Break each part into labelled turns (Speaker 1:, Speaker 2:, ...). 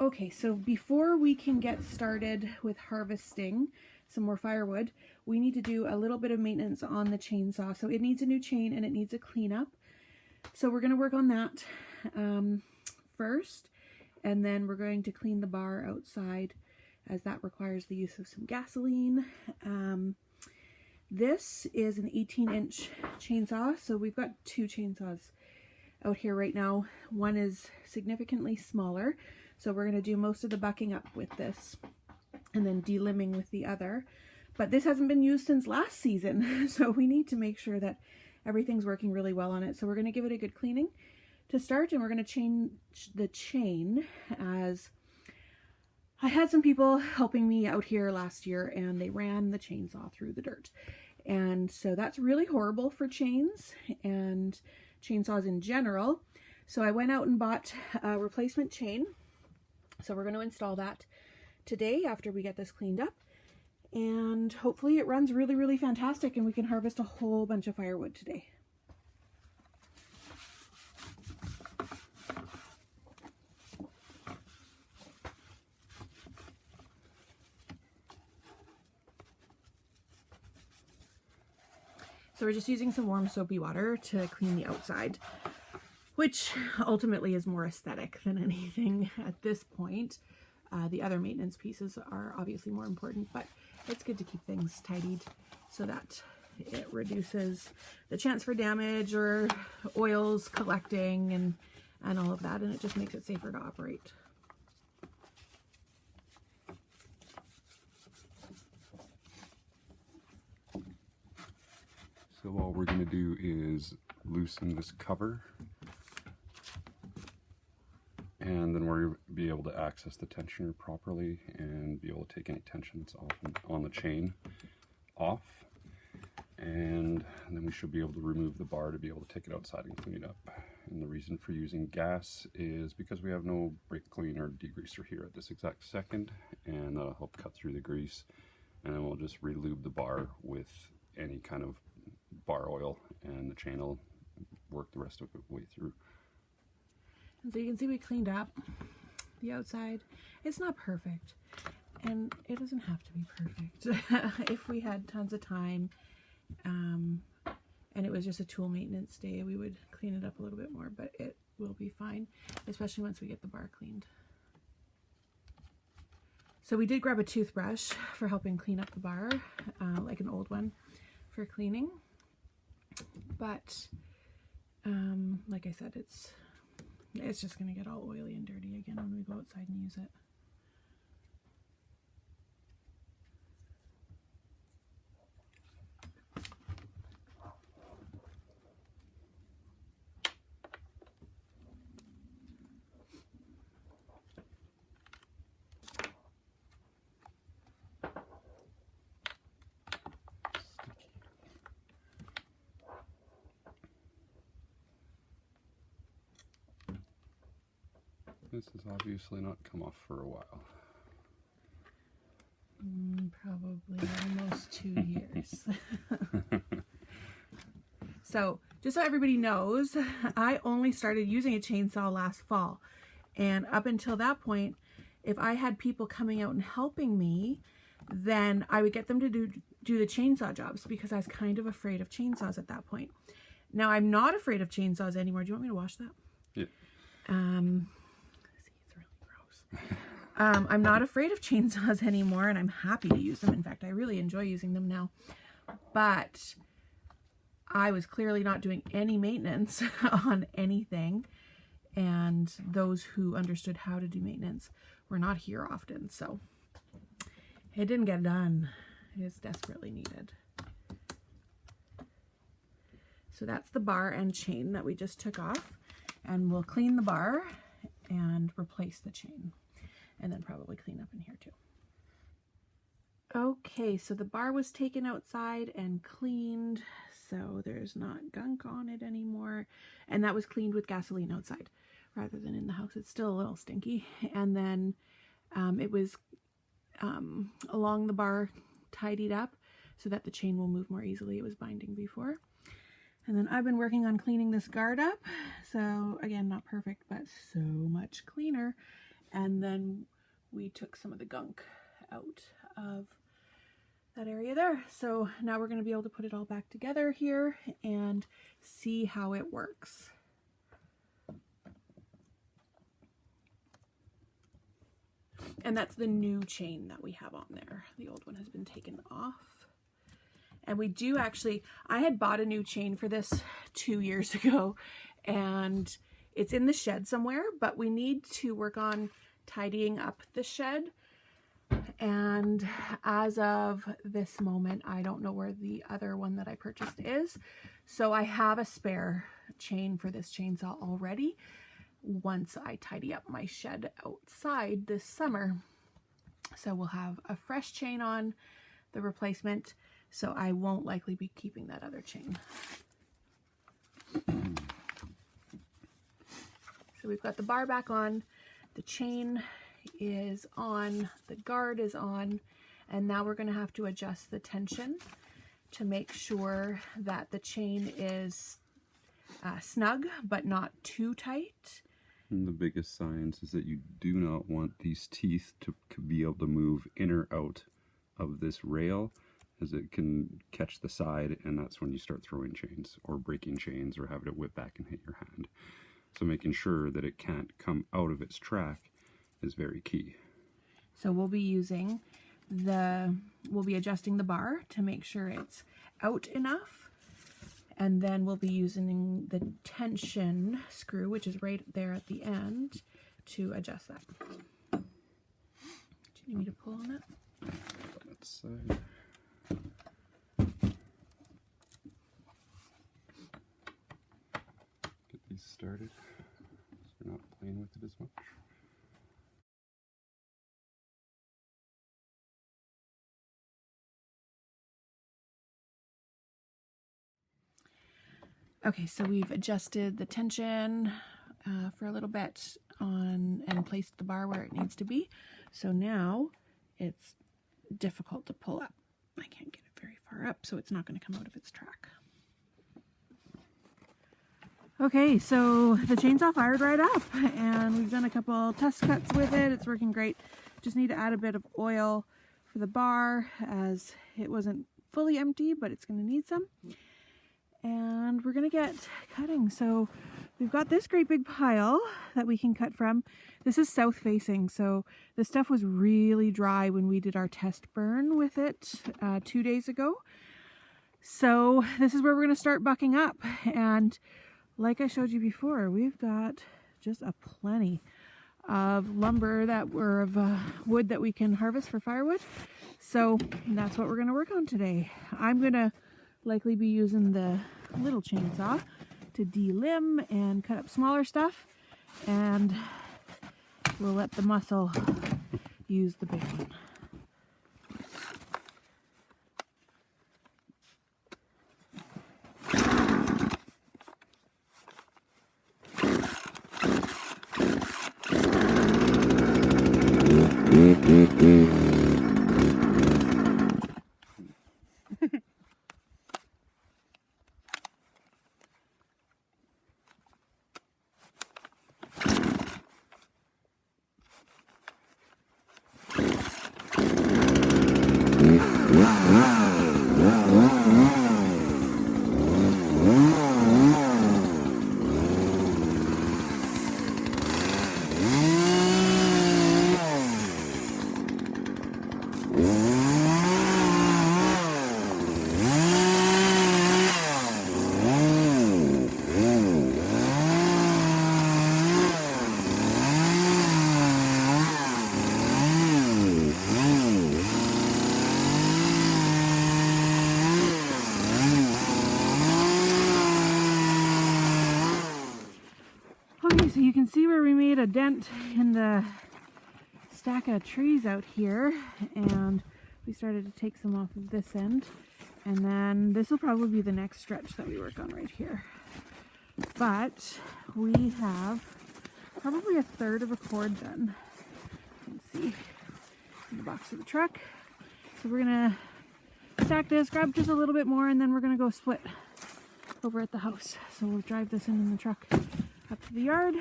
Speaker 1: Okay, so before we can get started with harvesting some more firewood, we need to do a little bit of maintenance on the chainsaw. So it needs a new chain and it needs a cleanup. So we're going to work on that first, and then we're going to clean the bar outside, as that requires the use of some gasoline. This is an 18-inch chainsaw, so we've got two chainsaws out here right now. One is significantly smaller, so we're going to do most of the bucking up with this and then delimbing with the other. But this hasn't been used since last season, so we need to make sure that everything's working really well on it. So we're going to give it a good cleaning to start, and we're going to change the chain, as I had some people helping me out here last year and they ran the chainsaw through the dirt. And so that's really horrible for chains and chainsaws in general. So I went out and bought a replacement chain. So we're going to install that today after we get this cleaned up. And hopefully it runs really, really fantastic and we can harvest a whole bunch of firewood today. So we're just using some warm soapy water to clean the outside, which ultimately is more aesthetic than anything at this point. The other maintenance pieces are obviously more important, but it's good to keep things tidied so that it reduces the chance for damage or oils collecting and all of that, and it just makes it safer to operate.
Speaker 2: So all we're going to do is loosen this cover, and then we'll be able to access the tensioner properly and be able to take any tension that's on the chain off. And then we should be able to remove the bar to be able to take it outside and clean it up. And the reason for using gas is because we have no brake cleaner or degreaser here at this exact second, and that'll help cut through the grease. And then we'll just re-lube the bar with any kind of bar oil, and the chain will work the rest of the way through.
Speaker 1: And so you can see we cleaned up the outside. It's not perfect, and it doesn't have to be perfect. If we had tons of time and it was just a tool maintenance day, we would clean it up a little bit more, but it will be fine, especially once we get the bar cleaned. So we did grab a toothbrush for helping clean up the bar, like an old one for cleaning. But like I said, it's just going to get all oily and dirty again when we go outside and use it.
Speaker 2: This has obviously not come off for a while.
Speaker 1: Probably almost 2 years. So just so everybody knows, I only started using a chainsaw last fall. And up until that point, if I had people coming out and helping me, then I would get them to do the chainsaw jobs, because I was kind of afraid of chainsaws at that point. Now I'm not afraid of chainsaws anymore. Do you want me to wash that?
Speaker 2: Yeah.
Speaker 1: I'm not afraid of chainsaws anymore, and I'm happy to use them. In fact, I really enjoy using them now. But I was clearly not doing any maintenance on anything, and those who understood how to do maintenance were not here often, so it didn't get done. It is desperately needed. So that's the bar and chain that we just took off, and we'll clean the bar and replace the chain, and then probably clean up in here too. Okay, so the bar was taken outside and cleaned, so there's not gunk on it anymore, and that was cleaned with gasoline outside rather than in the house. It's still a little stinky. And then it was along the bar tidied up so that the chain will move more easily. It was binding before. And then I've been working on cleaning this guard up. So again, not perfect, but so much cleaner. And then we took some of the gunk out of that area there. So now we're going to be able to put it all back together here and see how it works. And that's the new chain that we have on there. The old one has been taken off. And we do actually, I had bought a new chain for this 2 years ago, and it's in the shed somewhere, but we need to work on tidying up the shed. And as of this moment, I don't know where the other one that I purchased is. So I have a spare chain for this chainsaw already. Once I tidy up my shed outside this summer. So we'll have a fresh chain on the replacement, so I won't likely be keeping that other chain. So we've got the bar back on, the chain is on, the guard is on, and now we're going to have to adjust the tension to make sure that the chain is snug but not too tight.
Speaker 2: And the biggest signs is that you do not want these teeth to be able to move in or out of this rail, as it can catch the side, and that's when you start throwing chains or breaking chains or having it whip back and hit your hand. So making sure that it can't come out of its track is very key.
Speaker 1: So we'll be adjusting the bar to make sure it's out enough. And then we'll be using the tension screw, which is right there at the end, to adjust that. Do you need me to pull on that?
Speaker 2: That side. Get these started so you're not playing with it as much.
Speaker 1: Okay, so we've adjusted the tension for a little bit on and placed the bar where it needs to be. So now it's difficult to pull up. I can't get it very far up, so it's not going to come out of its track. Okay, so the chainsaw fired right up, and we've done a couple test cuts with it. It's working great. Just need to add a bit of oil for the bar, as it wasn't fully empty, but it's going to need some. And we're going to get cutting. So we've got this great big pile that we can cut from. This is south facing, so the stuff was really dry when we did our test burn with it 2 days ago. So this is where we're going to start bucking up. And like I showed you before, we've got just a plenty of lumber of wood that we can harvest for firewood. So that's what we're going to work on today. I'm going to likely be using the little chainsaw to delimb and cut up smaller stuff, and we'll let the muscle use the big one. Okay, so you can see where we made a dent in the stack of trees out here, and we started to take some off of this end, and then this will probably be the next stretch that we work on right here. But we have probably a third of a cord done. You can see in the box of the truck. So we're gonna stack this, grab just a little bit more, and then we're gonna go split over at the house. So we'll drive this in the truck up to the yard,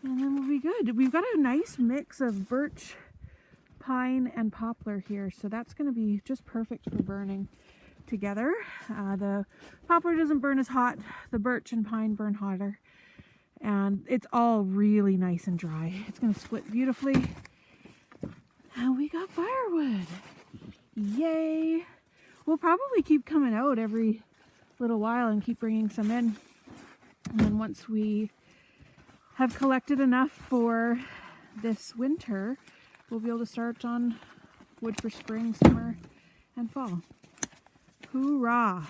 Speaker 1: And then we'll be good. We've got a nice mix of birch, pine, and poplar here, so that's going to be just perfect for burning together. The poplar doesn't burn as hot, the birch and pine burn hotter, and it's all really nice and dry. It's going to split beautifully. And we got firewood. Yay! We'll probably keep coming out every little while and keep bringing some in. And then once we have collected enough for this winter, we'll be able to start on wood for spring, summer, and fall. Hoorah!